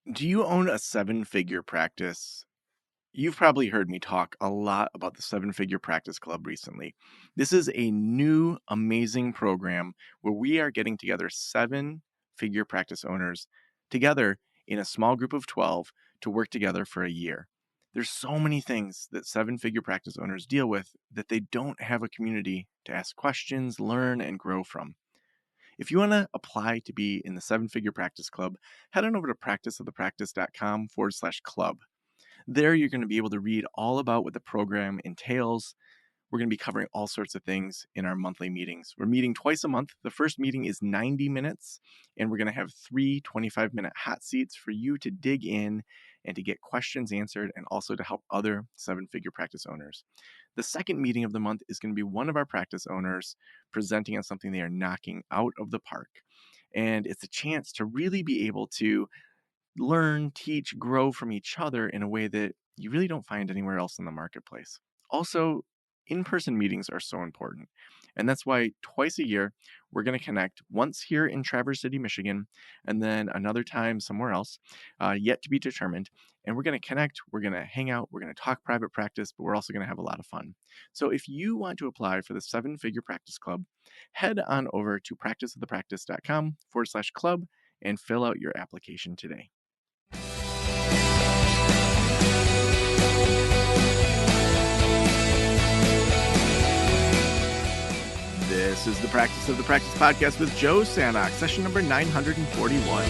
Do you own a seven-figure practice? You've probably heard me talk a lot about the Seven Figure Practice Club recently. This is a new, amazing program where we are getting together seven-figure practice owners together in a small group of 12 to work together for a year. There's so many things that seven-figure practice owners deal with that they don't have a community to ask questions, learn, and grow from. If you want to apply to be in the Seven Figure Practice Club, head on over to practiceofthepractice.com/club. There, you're going to be able to read all about what the program entails. We're going to be covering all sorts of things in our monthly meetings. We're meeting twice a month. The first meeting is 90 minutes, and we're going to have three 25-minute hot seats for you to dig in and to get questions answered, and also to help other seven figure practice owners. The second meeting of the month is going to be one of our practice owners presenting on something they are knocking out of the park. And it's a chance to really be able to learn, teach, grow from each other in a way that you really don't find anywhere else in the marketplace. Also, in person meetings are so important. And that's why twice a year, we're going to connect once here in Traverse City, Michigan, and then another time somewhere else, yet to be determined. And we're going to connect, we're going to hang out, we're going to talk private practice, but we're also going to have a lot of fun. So if you want to apply for the Seven Figure Practice Club, head on over to practiceofthepractice.com/club and fill out your application today. This is the Practice of the Practice podcast with Joe Sanok, session number 941.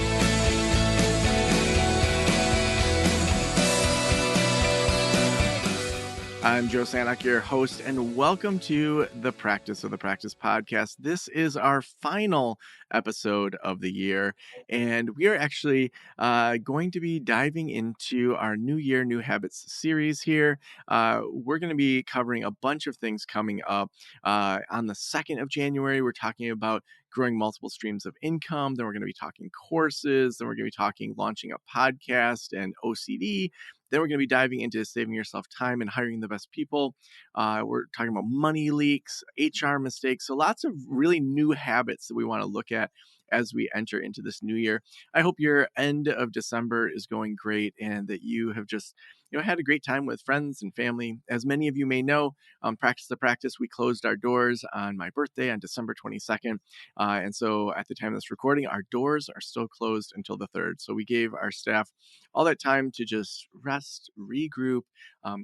I'm Joe Sanok, your host, and welcome to the Practice of the Practice podcast. This is our final episode of the year, and we are actually going to be diving into our New Year, New Habits series here. We're going to be covering a bunch of things coming up. On the 2nd of January, we're talking about growing multiple streams of income. Then we're going to be talking courses. Then we're going to be talking launching a podcast and OCD. Then we're going to be diving into saving yourself time and hiring the best people. We're talking about money leaks, HR mistakes. So lots of really new habits that we want to look at as we enter into this new year. I hope your end of December is going great and that you have just had a great time with friends and family. As many of you may know, Practice the Practice, we closed our doors on my birthday on December 22nd. And so at the time of this recording, our doors are still closed until the 3rd. So we gave our staff all that time to just rest, regroup,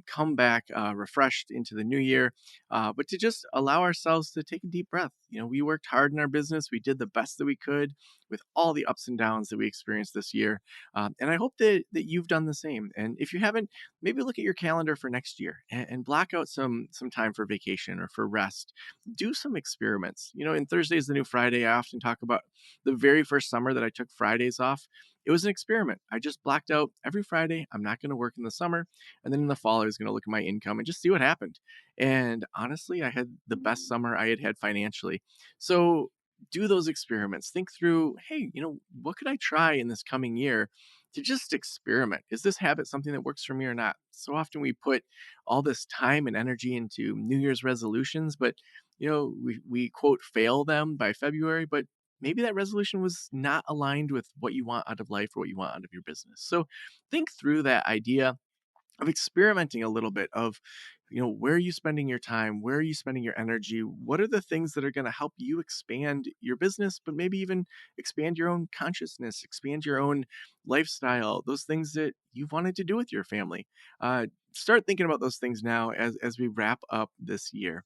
come back refreshed into the new year, but to just allow ourselves to take a deep breath. We worked hard in our business. We did the best that we could with all the ups and downs that we experienced this year. And I hope that you've done the same. And if you haven't, maybe look at your calendar for next year and block out some time for vacation or for rest. Do some experiments. In Thursday is the New Friday, I often talk about the very first summer that I took Fridays off. It was an experiment. I just blocked out every Friday. I'm not going to work in the summer. And then in the fall, I was going to look at my income and just see what happened. And honestly, I had the best summer I had had financially. So do those experiments. Think through, hey, what could I try in this coming year to just experiment? Is this habit something that works for me or not? So often we put all this time and energy into New Year's resolutions, but we quote fail them by February, but maybe that resolution was not aligned with what you want out of life or what you want out of your business. So think through that idea of experimenting a little bit of, where are you spending your time? Where are you spending your energy? What are the things that are going to help you expand your business, but maybe even expand your own consciousness, expand your own lifestyle, those things that you've wanted to do with your family? Start thinking about those things now as we wrap up this year.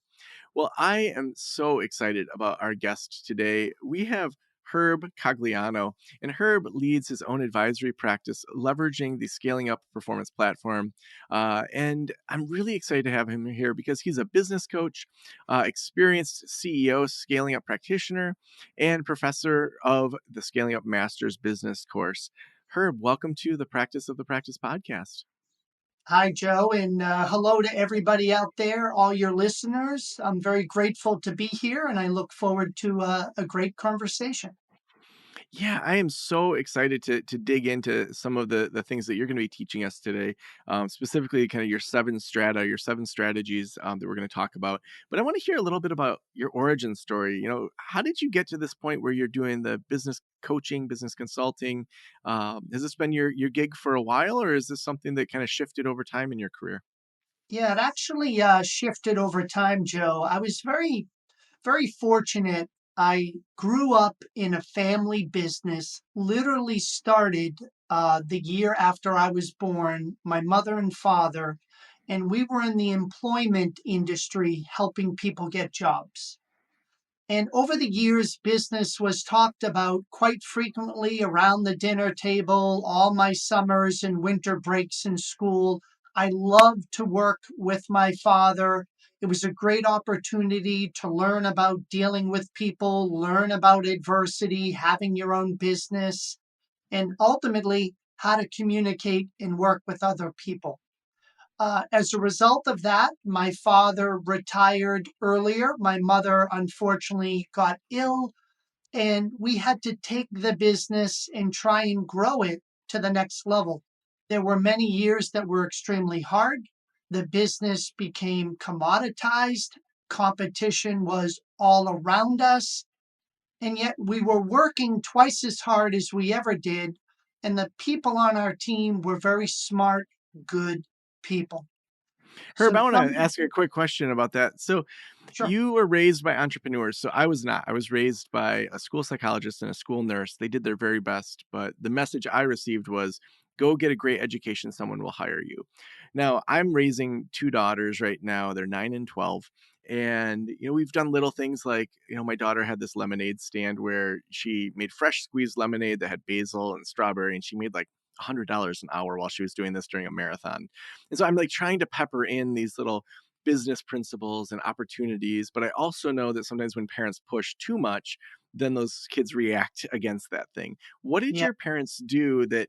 Well, I am so excited about our guest today. We have Herb Cogliano, and Herb leads his own advisory practice, leveraging the Scaling Up Performance platform. And I'm really excited to have him here because he's a business coach, experienced CEO, scaling up practitioner, and professor of the Scaling Up Masters business course. Herb, welcome to the Practice of the Practice podcast. Hi, Joe, and hello to everybody out there, all your listeners. I'm very grateful to be here, and I look forward to a great conversation. Yeah, I am so excited to dig into some of the things that you're going to be teaching us today, specifically kind of your seven strategies that we're going to talk about. But I want to hear a little bit about your origin story. How did you get to this point where you're doing the business coaching, business consulting? Has this been your gig for a while, or is this something that kind of shifted over time in your career? Yeah, it actually shifted over time, Joe. I was very fortunate. I grew up in a family business, literally started the year after I was born, my mother and father, and we were in the employment industry helping people get jobs. And over the years, business was talked about quite frequently around the dinner table, all my summers and winter breaks in school. I loved to work with my father. It was a great opportunity to learn about dealing with people, learn about adversity, having your own business, and ultimately how to communicate and work with other people. As a result of that, my father retired earlier. My mother unfortunately got ill, and we had to take the business and try and grow it to the next level. There were many years that were extremely hard. The business became commoditized, competition was all around us, and yet we were working twice as hard as we ever did. And the people on our team were very smart, good people. Herb, So I want some to ask you a quick question about that. So, Sure. you were raised by entrepreneurs. So, I was not. I was raised by a school psychologist and a school nurse. They did their very best, but the message I received was go get a great education, someone will hire you. Now, I'm raising two daughters right now. They're 9 and 12. And, we've done little things like, my daughter had this lemonade stand where she made fresh squeezed lemonade that had basil and strawberry, and she made like $100 an hour while she was doing this during a marathon. And so I'm like trying to pepper in these little business principles and opportunities. But I also know that sometimes when parents push too much, then those kids react against that thing. What did Yeah. your parents do that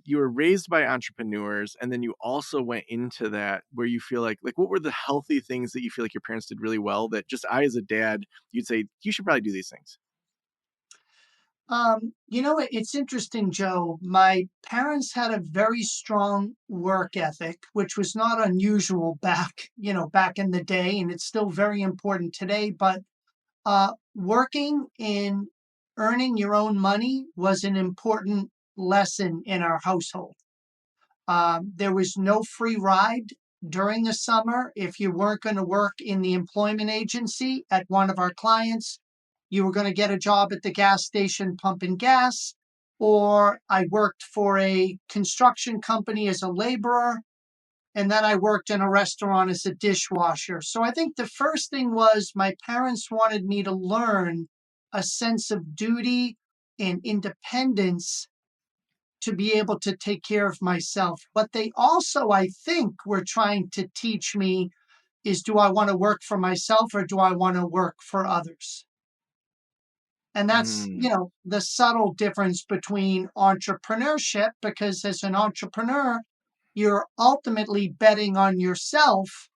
you were raised by entrepreneurs and then you also went into that where you feel like what were the healthy things that you feel like your parents did really well that just I as a dad you'd say you should probably do these things? It's interesting, Joe. My parents had a very strong work ethic, which was not unusual back in the day, and it's still very important today. But working in earning your own money was an important lesson in our household. There was no free ride during the summer. If you weren't going to work in the employment agency at one of our clients, you were going to get a job at the gas station pumping gas. Or I worked for a construction company as a laborer. And then I worked in a restaurant as a dishwasher. So I think the first thing was my parents wanted me to learn a sense of duty and independence to be able to take care of myself. But they also, I think, were trying to teach me is do I want to work for myself or do I want to work for others? And that's, Mm. the subtle difference between entrepreneurship, because as an entrepreneur, you're ultimately betting on yourself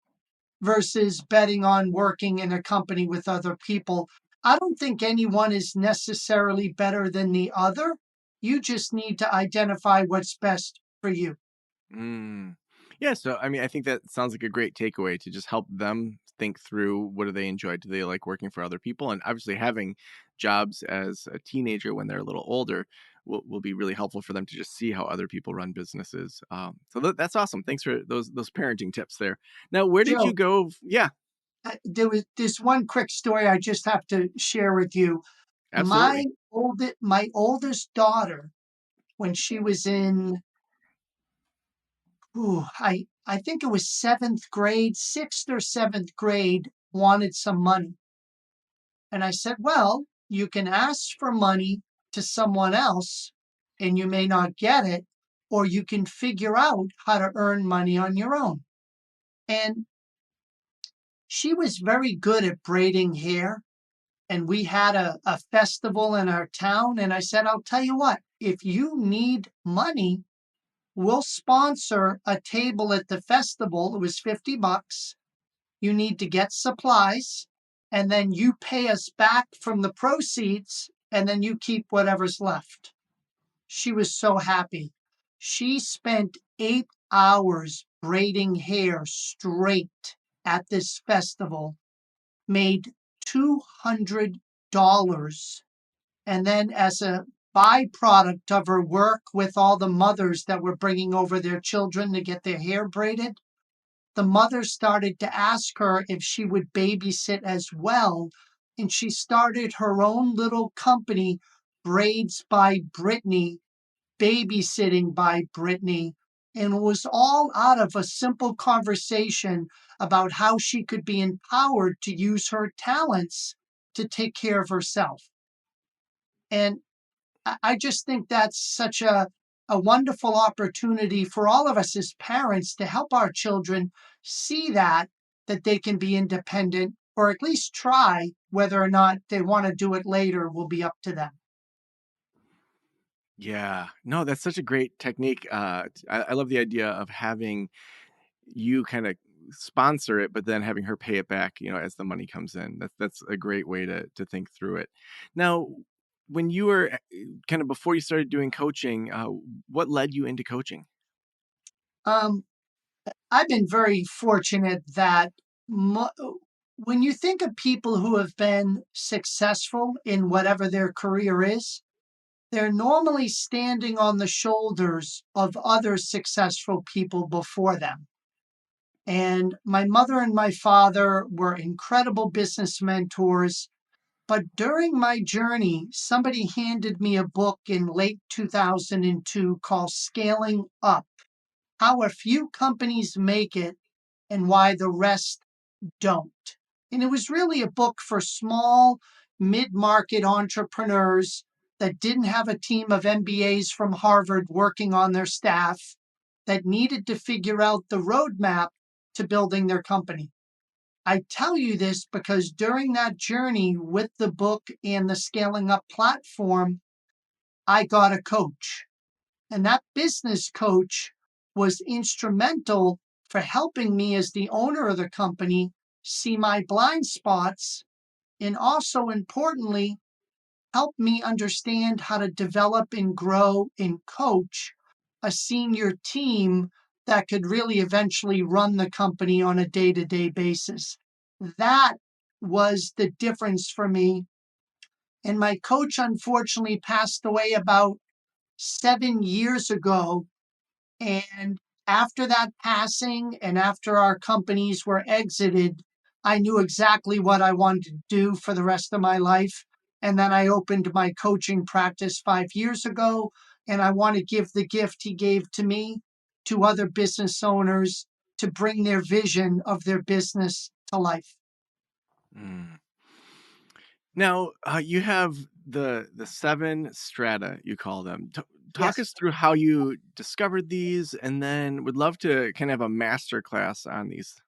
versus betting on working in a company with other people. I don't think anyone is necessarily better than the other. You just need to identify what's best for you. Mm. Yeah, so I mean, I think that sounds like a great takeaway to just help them think through what do they enjoy? Do they like working for other people? And obviously, having jobs as a teenager when they're a little older will be really helpful for them to just see how other people run businesses. So that's awesome. Thanks for those parenting tips there. Now, where did you Joe, go? Yeah, there's one quick story I just have to share with you. My absolutely. my oldest daughter, when she was in, I think it was seventh grade, sixth or seventh grade, wanted some money. And I said, well, you can ask for money to someone else and you may not get it, or you can figure out how to earn money on your own. And she was very good at braiding hair. And we had a festival in our town. And I said, I'll tell you what, if you need money, we'll sponsor a table at the festival. It was $50. You need to get supplies, and then you pay us back from the proceeds, and then you keep whatever's left. She was so happy. She spent 8 hours braiding hair straight at this festival, made $200. And then, as a byproduct of her work with all the mothers that were bringing over their children to get their hair braided, the mother started to ask her if she would babysit as well. And she started her own little company, Braids by Brittany, babysitting by Brittany. And it was all out of a simple conversation about how she could be empowered to use her talents to take care of herself. And I just think that's such a wonderful opportunity for all of us as parents to help our children see that they can be independent, or at least try. Whether or not they want to do it later will be up to them. Yeah. No, that's such a great technique. I love the idea of having you kind of sponsor it, but then having her pay it back, as the money comes in. That's a great way to think through it. Now, when you were kind of before you started doing coaching, what led you into coaching? Um, I've been very fortunate that when you think of people who have been successful in whatever their career is, they're normally standing on the shoulders of other successful people before them. And my mother and my father were incredible business mentors. But during my journey, somebody handed me a book in late 2002 called Scaling Up: How a Few Companies Make It and Why the Rest Don't. And it was really a book for small, mid market entrepreneurs that didn't have a team of MBAs from Harvard working on their staff, that needed to figure out the roadmap to building their company. I tell you this because during that journey with the book and the Scaling Up platform, I got a coach. And that business coach was instrumental for helping me, as the owner of the company, see my blind spots, and also importantly, help me understand how to develop and grow and coach a senior team that could really eventually run the company on a day-to-day basis. That was the difference for me. And my coach unfortunately passed away about 7 years ago. And after that passing, and after our companies were exited, I knew exactly what I wanted to do for the rest of my life. And then I opened my coaching practice 5 years ago. And I want to give the gift he gave to me to other business owners to bring their vision of their business to life. Mm. Now, you have the 7 strata, you call them. Talk Yes. us through how you discovered these, and then would love to kind of have a master class on these.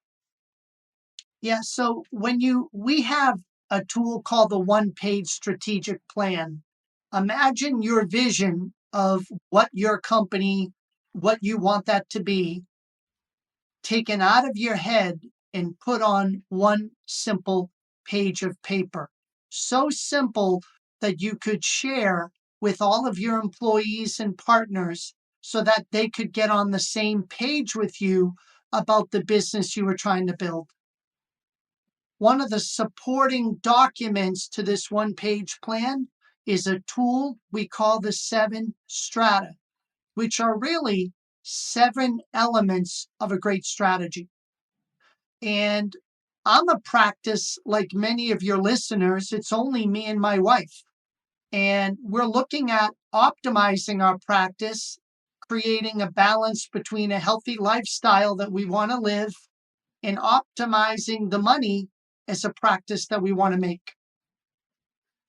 Yeah. So we have a tool called the one page strategic plan. Imagine your vision of what your company, what you want that to be, taken out of your head and put on one simple page of paper. So simple that you could share with all of your employees and partners so that they could get on the same page with you about the business you were trying to build. One of the supporting documents to this one page plan is a tool we call the 7 strata, which are really 7 elements of a great strategy. And I'm a practice like many of your listeners. It's only me and my wife. And we're looking at optimizing our practice, creating a balance between a healthy lifestyle that we want to live and optimizing the money as a practice that we want to make.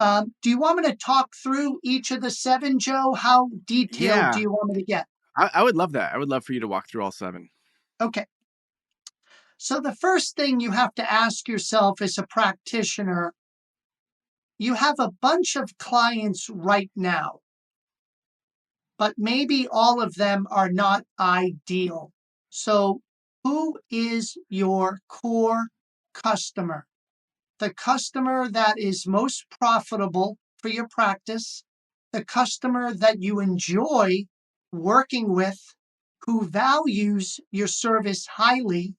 Do you want me to talk through each of the 7, Joe? How detailed do Yeah, you want me to get? I would love that. I would love for you to walk through all 7. Okay. So the first thing you have to ask yourself as a practitioner, you have a bunch of clients right now, but maybe all of them are not ideal. So who is your core customer? The customer that is most profitable for your practice, the customer that you enjoy working with, who values your service highly,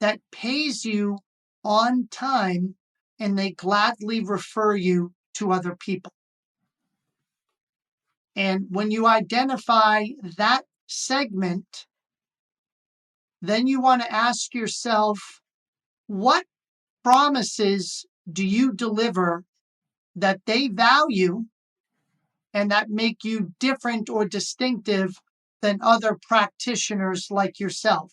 that pays you on time, and they gladly refer you to other people. And when you identify that segment, then you want to ask yourself, what promises do you deliver that they value and that make you different or distinctive than other practitioners like yourself?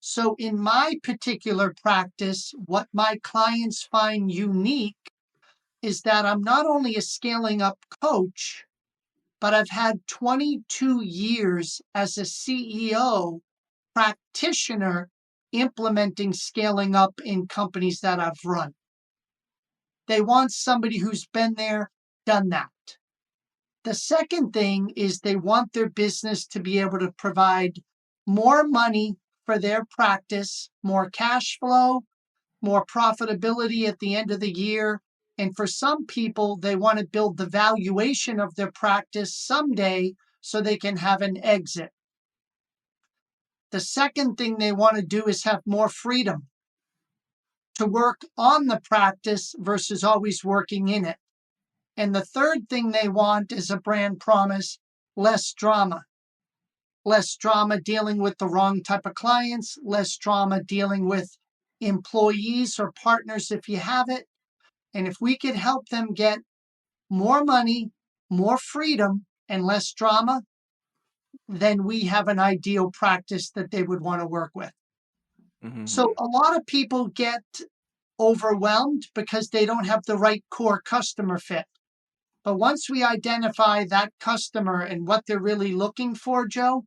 So, in my particular practice, what my clients find unique is that I'm not only a scaling up coach, but I've had 22 years as a CEO practitioner implementing scaling up in companies that I've run. They want somebody who's been there, done that. The second thing is they want their business to be able to provide more money for their practice, more cash flow, more profitability at the end of the year. And for some people, they want to build the valuation of their practice someday so they can have an exit. The second thing they want to do is have more freedom to work on the practice versus always working in it. And the third thing they want is a brand promise: less drama. Less drama dealing with the wrong type of clients, less drama dealing with employees or partners if you have it. And if we could help them get more money, more freedom, and less drama, then we have an ideal practice that they would want to work with. So Mhm. a lot of people get overwhelmed because they don't have the right core customer fit. But once we identify that customer and what they're really looking for, Joe,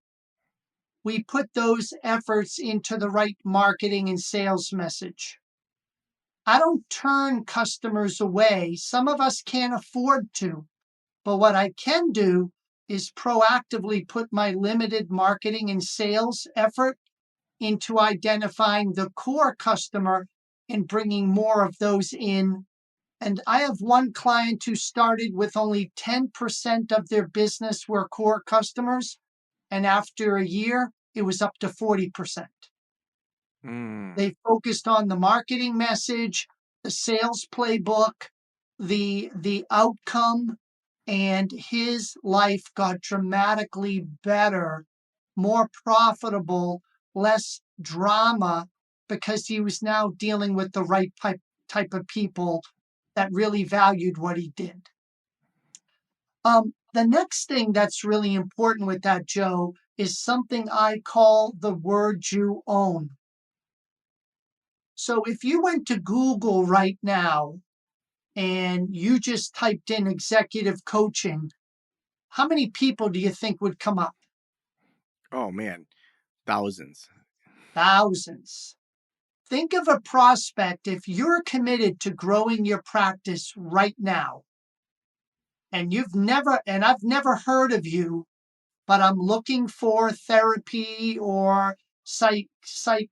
we put those efforts into the right marketing and sales message. I don't turn customers away. Some of us can't afford to, but what I can do is proactively put my limited marketing and sales effort into identifying the core customer and bringing more of those in. And I have one client who started with only 10% of their business were core customers. And after a year, it was up to 40%. Mm. They focused on the marketing message, the sales playbook, the outcome, and his life got dramatically better, more profitable, less drama, because he was now dealing with the right type of people that really valued what he did. The next thing that's really important with that, Joe, is something I call the word you own. So if you went to Google right now and you just typed in executive coaching, how many people do you think would come up? Oh man, thousands. Thousands. Think of a prospect. If you're committed to growing your practice right now, and I've never heard of you, but I'm looking for therapy or psychiatric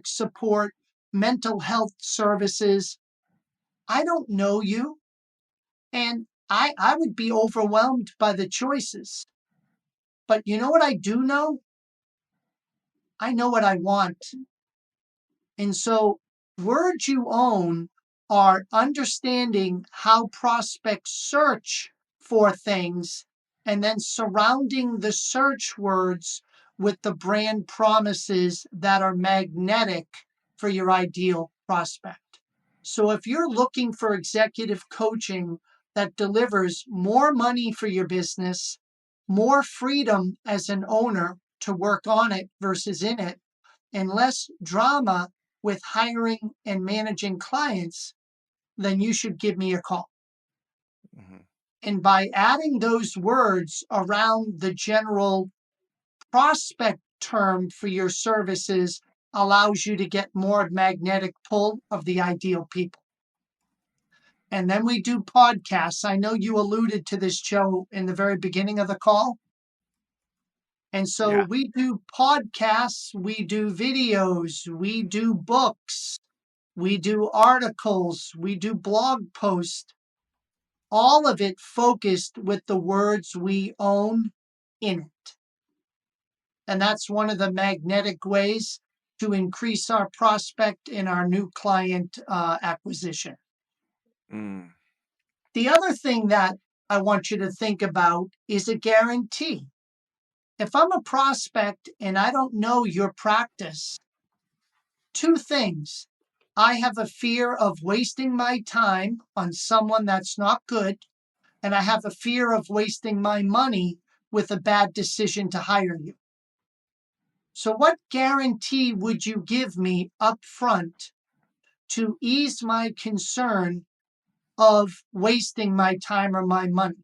support, mental health services. I don't know you, and I would be overwhelmed by the choices. But you know what I do know? I know what I want. And so, words you own are understanding how prospects search for things and then surrounding the search words with the brand promises that are magnetic for your ideal prospect. So, if you're looking for executive coaching that delivers more money for your business, more freedom as an owner to work on it versus in it, and less drama with hiring and managing clients, then you should give me a call. Mhm. And by adding those words around the general prospect term for your services allows you to get more magnetic pull of the ideal people. And then we do podcasts. I know you alluded to this, Joe, in the very beginning of the call. And so Yeah. we do podcasts, we do videos, we do books, we do articles, we do blog posts. all of it focused with the words we own in it. And that's one of the magnetic ways to increase our prospect and our new client acquisition. Mm. The other thing that I want you to think about is a guarantee. If I'm a prospect and I don't know your practice, two things. I have a fear of wasting my time on someone that's not good, and I have a fear of wasting my money with a bad decision to hire you. So, what guarantee would you give me up front to ease my concern of wasting my time or my money?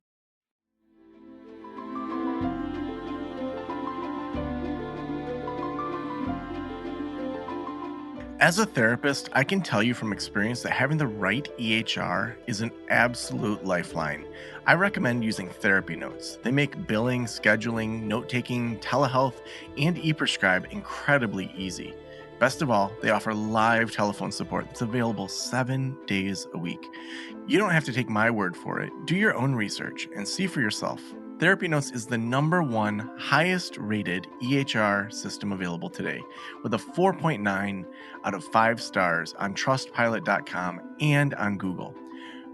As a therapist, I can tell you from experience that having the right EHR is an absolute lifeline. I recommend using therapy notes. They make billing, scheduling, note taking, telehealth, and e prescribe incredibly easy. Best of all, they offer live telephone support that's available 7 days a week. You don't have to take my word for it. Do your own research and see for yourself. Therapy Notes is the #1 highest rated EHR system available today, with a 4.9 out of 5 stars on trustpilot.com and on Google.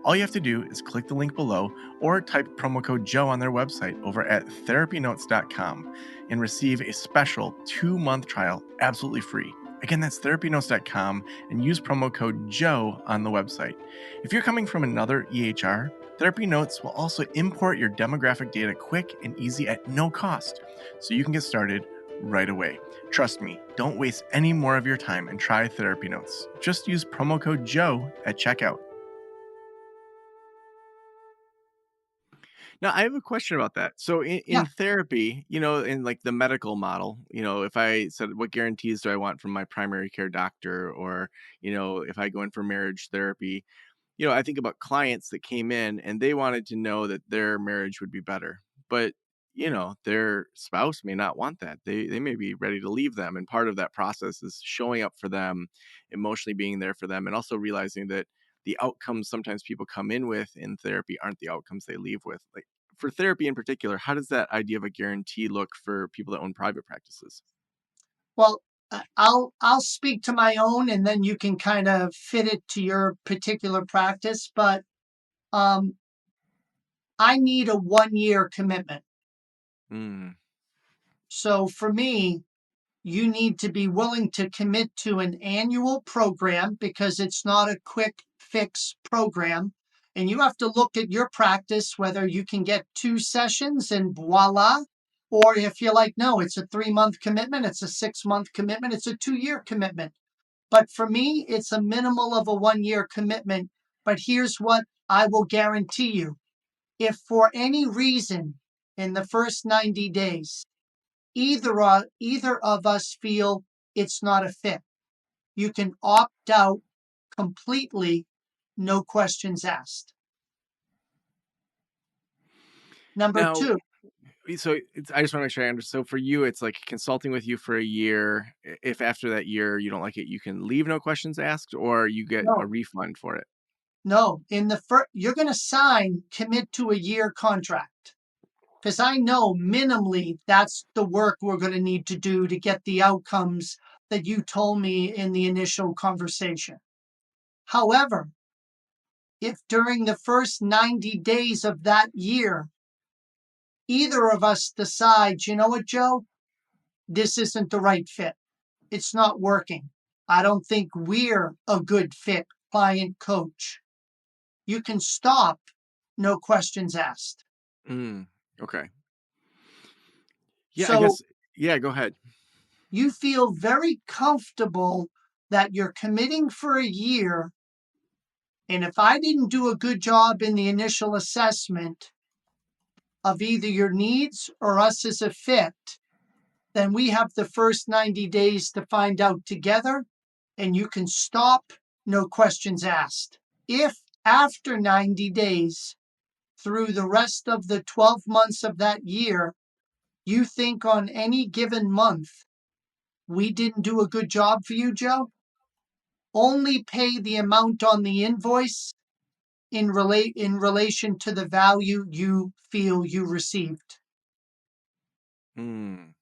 All you have to do is click the link below or type promo code Joe on their website over at therapynotes.com and receive a special 2-month trial absolutely free. Again, that's therapynotes.com and use promo code Joe on the website. If you're coming from another EHR, Therapy Notes will also import your demographic data quick and easy at no cost, so you can get started right away. Trust me, don't waste any more of your time and try Therapy Notes. Just use promo code Joe at checkout. Now, I have a question about that. So, in Yeah. therapy, in like the medical model, if I said, what guarantees do I want from my primary care doctor, or, if I go in for marriage therapy, I think about clients that came in and they wanted to know that their marriage would be better. But, their spouse may not want that. They may be ready to leave them. And part of that process is showing up for them, emotionally being there for them, and also realizing that the outcomes sometimes people come in with in therapy aren't the outcomes they leave with. Like for therapy in particular, how does that idea of a guarantee look for people that own private practices? Well, I'll speak to my own, and then you can kind of fit it to your particular practice. But um, I need a 1 year commitment. Mm. So for me, you need to be willing to commit to an annual program because it's not a quick fix program. And you have to look at your practice, whether you can get 2 sessions and voila, or if you're like, no, it's a 3 month commitment, it's a 6 month commitment, it's a 2 year commitment. But for me, it's a minimal of a 1 year commitment. But here's what I will guarantee you. If for any reason in the first 90 days, either of us feel it's not a fit, you can opt out completely, no questions asked. Number Now, two, I just want to make sure I understand. So for you, it's like consulting with you for a year. If after that year you don't like it, you can leave, no questions asked, or you get a no, refund for it. no, in the first, you're going to commit to a year contract because I know minimally that's the work we're going to need to do to get the outcomes that you told me in the initial conversation. However, if during the first 90 days of that year, either of us decides, you know what, Joe, this isn't the right fit. It's not working. I don't think we're a good fit client coach. You can stop, no questions asked. Mm, okay. Yeah, I So guess. Yeah, go ahead. you feel very comfortable that you're committing for a year. And if I didn't do a good job in the initial assessment of either your needs or us as a fit, then we have the first 90 days to find out together, and you can stop, no questions asked. If after 90 days, through the rest of the 12 months of that year, you think on any given month, we didn't do a good job for you, Joe, only pay the amount on the invoice in relation to the value you feel you received. Mm.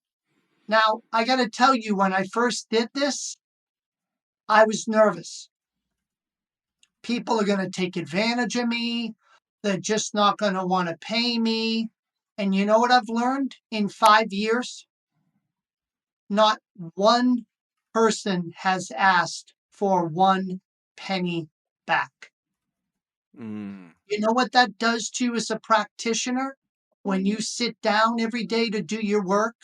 Now, I got to tell you, when I first did this, I was nervous. People are going to take advantage of me. They're just not going to want to pay me. And you know what I've learned in 5 years? Not one person has asked for 1 penny back. Mm. You know what that does to you as a practitioner? When you sit down every day to do your work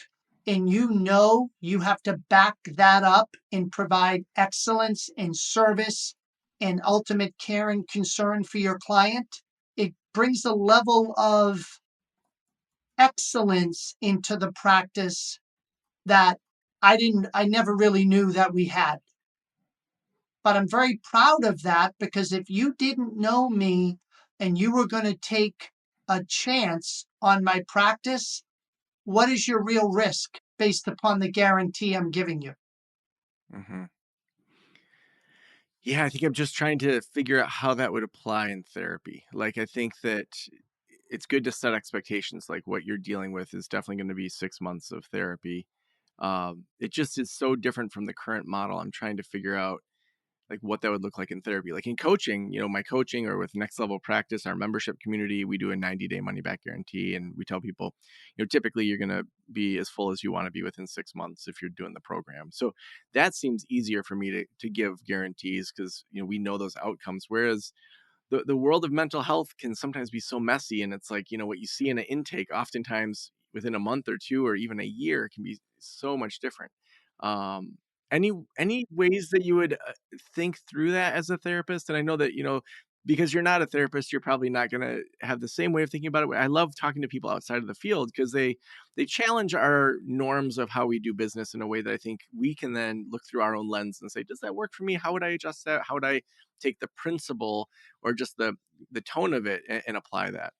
and you know you have to back that up and provide excellence and service and ultimate care and concern for your client, it brings a level of excellence into the practice that I never really knew that we had. But I'm very proud of that, because if you didn't know me and you were going to take a chance on my practice, what is your real risk based upon the guarantee I'm giving you? Hmm. Yeah, I think I'm just trying to figure out how that would apply in therapy. Like, I think that it's good to set expectations. Like, what you're dealing with is definitely going to be 6 months of therapy. It just is so different from the current model. I'm trying to figure out like what that would look like in therapy. Like in coaching, my coaching or with next level practice, our membership community, we do a 90-day money back guarantee. And we tell people, typically you're going to be as full as you want to be within 6 months if you're doing the program. So that seems easier for me to give guarantees because, we know those outcomes. Whereas the world of mental health can sometimes be so messy, and it's like, what you see in an intake oftentimes within a month or two or even a year can be so much different. um any ways that you would think through that as a therapist? And I know that, because you're not a therapist, you're probably not going to have the same way of thinking about it. I love talking to people outside of the field because they challenge our norms of how we do business in a way that I think we can then look through our own lens and say, does that work for me? How would I adjust that? How would I take the principle or just the tone of it and apply that?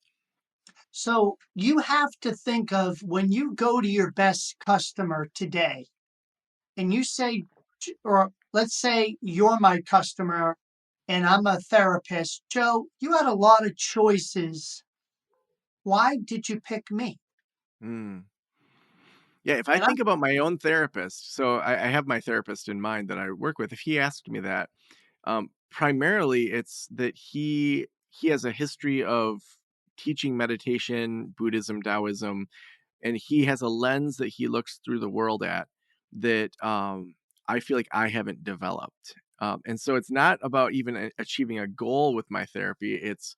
So you have to think of, when you go to your best customer today and you say, or let's say you're my customer and I'm a therapist, Joe, you had a lot of choices. Why did you pick me? Hmm. Yeah, if I And I'm think about my own therapist, so I have my therapist in mind that I work with. If he asked me that, primarily it's that he has a history of teaching meditation, Buddhism, Taoism, and he has a lens that he looks through the world at that I feel like I haven't developed. And so it's not about even achieving a goal with my therapy. It's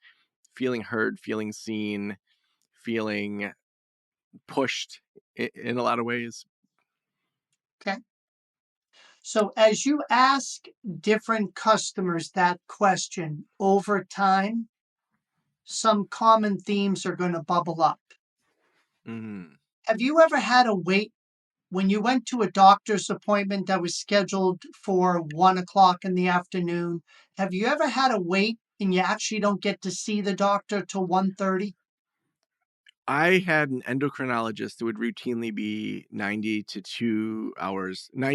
feeling heard, feeling seen, feeling pushed in a lot of ways. okay. So as you ask different customers that question over time, some common themes are going to bubble up. Mm. Have you ever had to wait when you went to a doctor's appointment that was scheduled for 1 o'clock in the afternoon? Have you ever had to wait and you actually don't get to see the doctor till 1:30? I had an endocrinologist that would routinely be 90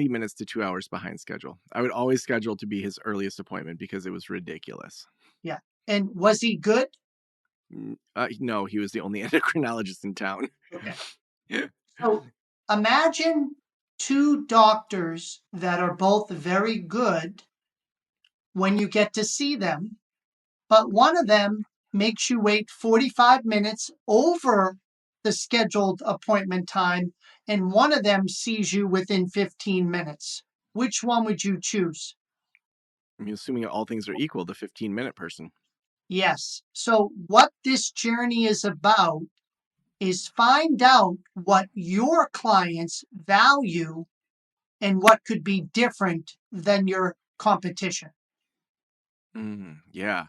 minutes to 2 hours behind schedule. I would always schedule to be his earliest appointment because it was ridiculous. Yeah. And was he good? No, he was the only endocrinologist in town. Okay. So imagine two doctors that are both very good when you get to see them, but one of them makes you wait 45 minutes over the scheduled appointment time, and one of them sees you within 15 minutes. Which one would you choose? I mean, assuming all things are equal, the 15-minute person. Yes. So, what this journey is about is find out what your clients value and what could be different than your competition. Yeah.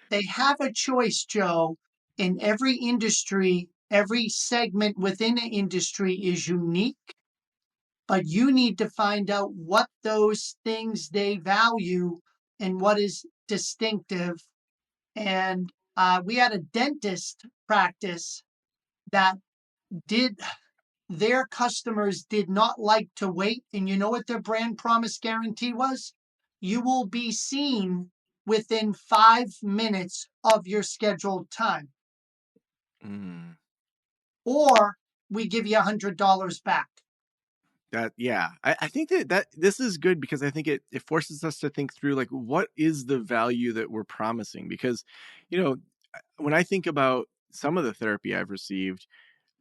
They have a choice, Joe. In every industry, every segment within an industry is unique, but you need to find out what those things they value and what is distinctive. And we had a dentist practice that did their customers did not like to wait. And you know what their brand promise guarantee was? You will be seen within 5 minutes of your scheduled time, Mm. or we give you $100 back. That yeah, I think that this is good because I think it forces us to think through like what is the value that we're promising because, you know, when I think about some of the therapy I've received,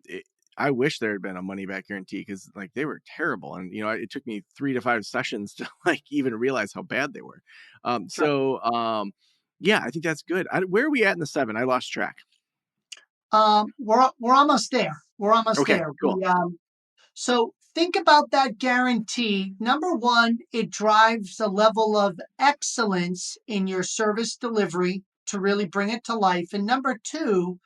it, I wish there had been a money back guarantee because like they were terrible, and it took me 3 to 5 sessions to like even realize how bad they were. Sure. Yeah, I think that's good. Where are we at in the seven? I lost track. We're almost there. We're almost Okay, there. cool. So think about that guarantee. Number one, it drives a level of excellence in your service delivery to really bring it to life. And number two,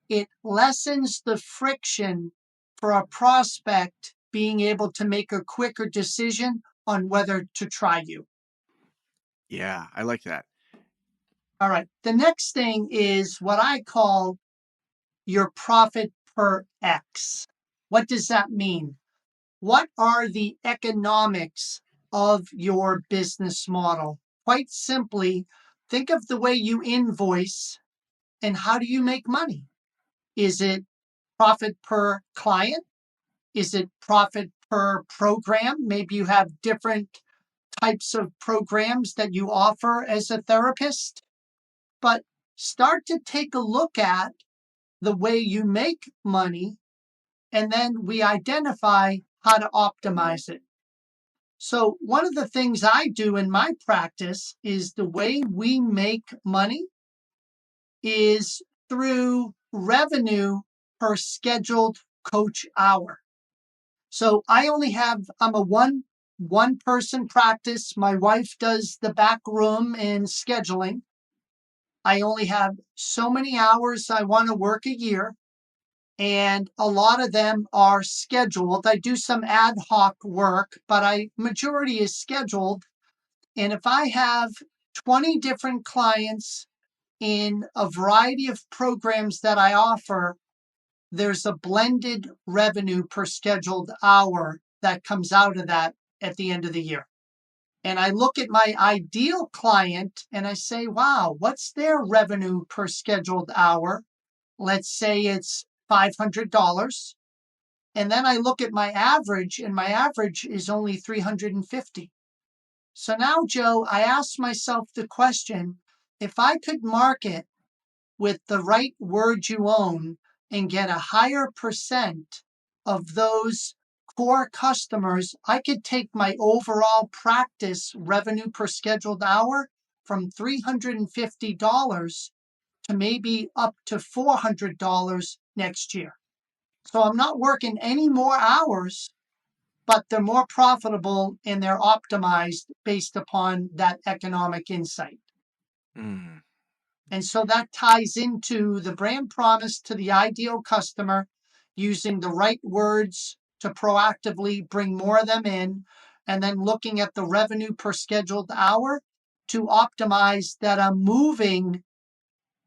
it lessens the friction for a prospect being able to make a quicker decision on whether to try you. Yeah, I like that. All right. The next thing is what I call your profit per X. What does that mean? What are the economics of your business model? Quite simply, think of the way you invoice and how do you make money? Is it profit per client? Is it profit per program? Maybe you have different types of programs that you offer as a therapist, but start to take a look at the way you make money, and then we identify how to optimize it. So, one of the things I do in my practice is the way we make money is through revenue per scheduled coach hour. So I'm a one person practice. My wife does the back room and scheduling. I only have so many hours I want to work a year, and a lot of them are scheduled. I do some ad hoc work, but I majority is scheduled. And if I have 20 different clients in a variety of programs that I offer, there's a blended revenue per scheduled hour that comes out of that at the end of the year. And I look at my ideal client and I say, wow, what's their revenue per scheduled hour? Let's say it's $500. And then I look at my average, and my average is only 350. So now, Joe, I asked myself the question, if I could market with the right word you own and get a higher percent of those core customers, I could take my overall practice revenue per scheduled hour from $350 to maybe up to $400 next year. So I'm not working any more hours, but they're more profitable and they're optimized based upon that economic insight. Mm. And so that ties into the brand promise to the ideal customer, using the right words to proactively bring more of them in, and then looking at the revenue per scheduled hour to optimize that I'm moving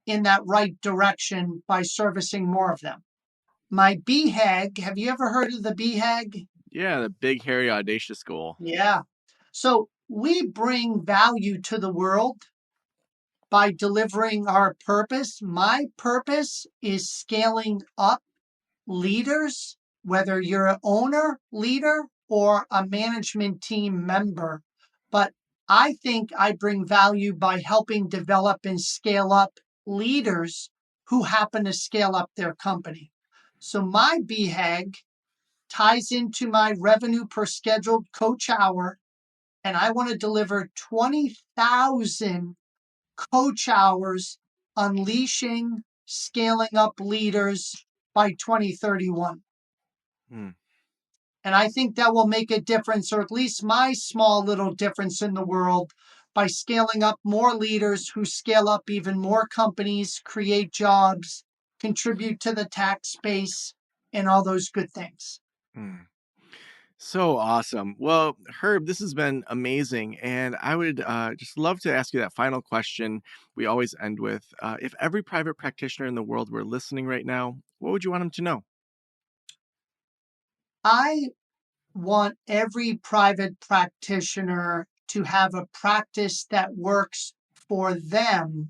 in that right direction by servicing more of them. My BHAG, have you ever heard of the BHAG? Yeah, the big, hairy, audacious goal. Yeah. So we bring value to the world by delivering our purpose. My purpose is scaling up leaders, whether you're an owner, leader, or a management team member. But I think I bring value by helping develop and scale up leaders who happen to scale up their company. So my BHAG ties into my revenue per scheduled coach hour, and I want to deliver 20,000 coach hours unleashing, scaling up leaders by 2031. Mm. And I think that will make a difference, or at least my small little difference in the world, by scaling up more leaders who scale up even more companies, create jobs, contribute to the tax base, and all those good things. Mm. So awesome. Well, Herb, this has been amazing. And I would just love to ask you that final question we always end with. If every private practitioner in the world were listening right now, what would you want them to know? I want every private practitioner to have a practice that works for them,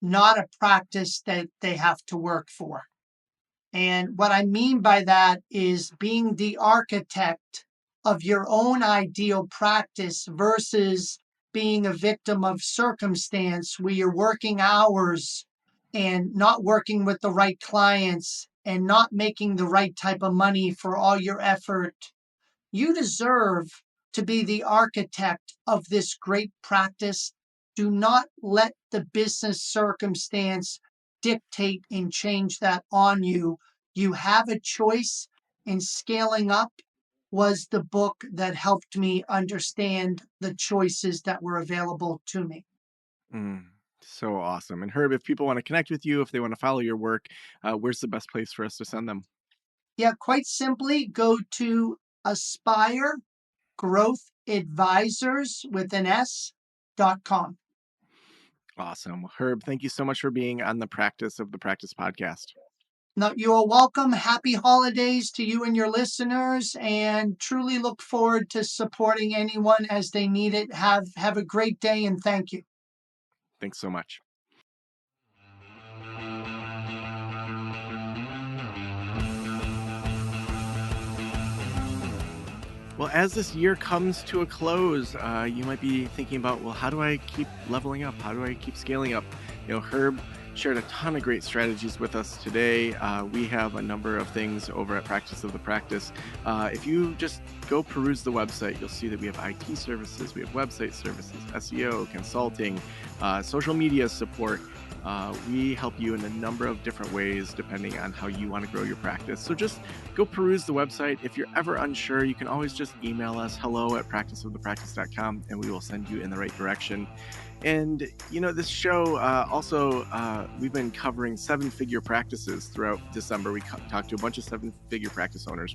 not a practice that they have to work for. And what I mean by that is being the architect of your own ideal practice versus being a victim of circumstance where you're working hours and not working with the right clients and not making the right type of money for all your effort. You deserve to be the architect of this great practice. Do not let the business circumstance dictate and change that on you. You have a choice, and Scaling Up was the book that helped me understand the choices that were available to me. Mm, so awesome. And Herb, if people want to connect with you, if they want to follow your work, where's the best place for us to send them? Yeah, quite simply, go to Aspire Growth Advisors with an S.com. Awesome. Herb, thank you so much for being on the Practice of the Practice podcast. Now, you are welcome. Happy holidays to you and your listeners, and truly look forward to supporting anyone as they need it. Have a great day, and thank you. Thanks so much. Well, as this year comes to a close, you might be thinking about, well, how do I keep leveling up? How do I keep scaling up? Herb shared a ton of great strategies with us today. We have a number of things over at Practice of the Practice. If you just go peruse the website, you'll see that we have IT services, we have website services, SEO, consulting, social media support. We help you in a number of different ways depending on how you want to grow your practice. So just go peruse the website. If you're ever unsure, you can always just email us hello@practiceofthepractice.com and we will send you in the right direction. And, this show we've been covering 7-figure practices throughout December. We talked to a bunch of 7-figure practice owners,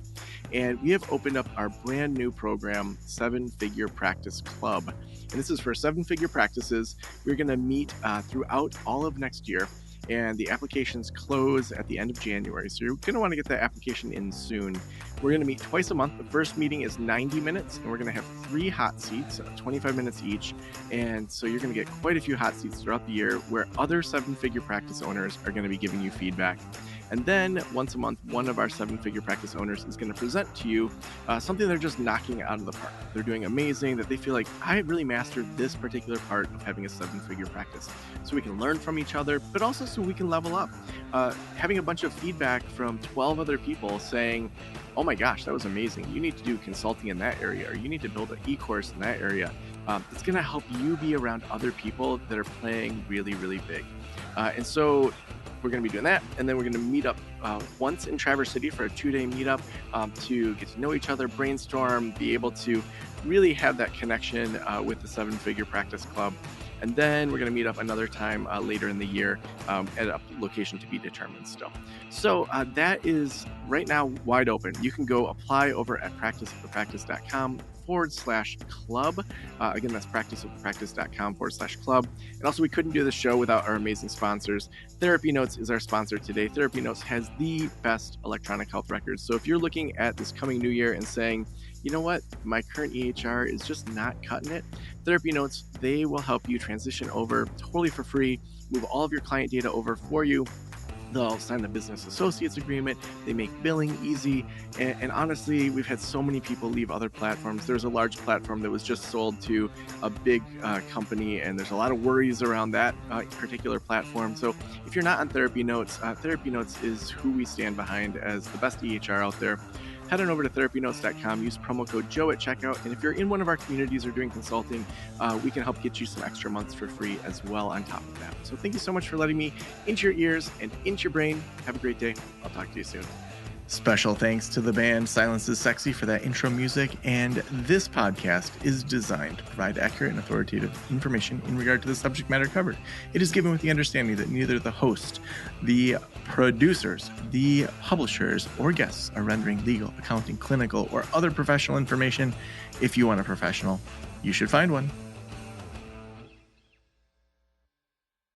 and we have opened up our brand new program, 7-Figure Practice Club. And this is for 7-figure practices. We're going to meet throughout all of next year, and the applications close at the end of January. So you're going to want to get that application in soon. We're going to meet twice a month. The first meeting is 90 minutes, and we're going to have 3 hot seats, 25 minutes each. And so you're going to get quite a few hot seats throughout the year where other 7-figure practice owners are going to be giving you feedback. And then once a month, one of our 7-figure practice owners is going to present to you something they're just knocking out of the park. They're doing amazing, that they feel like, I really mastered this particular part of having a 7-figure practice. So we can learn from each other, but also so we can level up. Having a bunch of feedback from 12 other people saying, oh my gosh, that was amazing. You need to do consulting in that area, or you need to build an e-course in that area. It's going to help you be around other people that are playing really, really big. And so we're going to be doing that. And then we're going to meet up once in Traverse City for a 2-day meetup to get to know each other, brainstorm, be able to really have that connection with the 7-Figure Practice Club. And then we're going to meet up another time later in the year at a location to be determined still. So that is right now wide open. You can go apply over at practiceofthepractice.com/club. Again, that's practiceofthepractice.com/club. And also, we couldn't do the show without our amazing sponsors. Therapy Notes is our sponsor today. Therapy Notes has the best electronic health records. So if you're looking at this coming new year and saying, you know what, my current EHR is just not cutting it, Therapy Notes, they will help you transition over totally for free, move all of your client data over for you. They'll sign the business associates agreement. They make billing easy. And honestly, we've had so many people leave other platforms. There's a large platform that was just sold to a big company, and there's a lot of worries around that particular platform. So if you're not on Therapy Notes is who we stand behind as the best EHR out there. Head on over to therapynotes.com, use promo code Joe at checkout, and if you're in one of our communities or doing consulting, we can help get you some extra months for free as well on top of that. So thank you so much for letting me into your ears and into your brain. Have a great day. I'll talk to you soon. Special thanks to the band Silence is Sexy for that intro music, and this podcast is designed to provide accurate and authoritative information in regard to the subject matter covered. It is given with the understanding that neither the host, the producers, the publishers, or guests are rendering legal, accounting, clinical, or other professional information. If you want a professional, you should find one.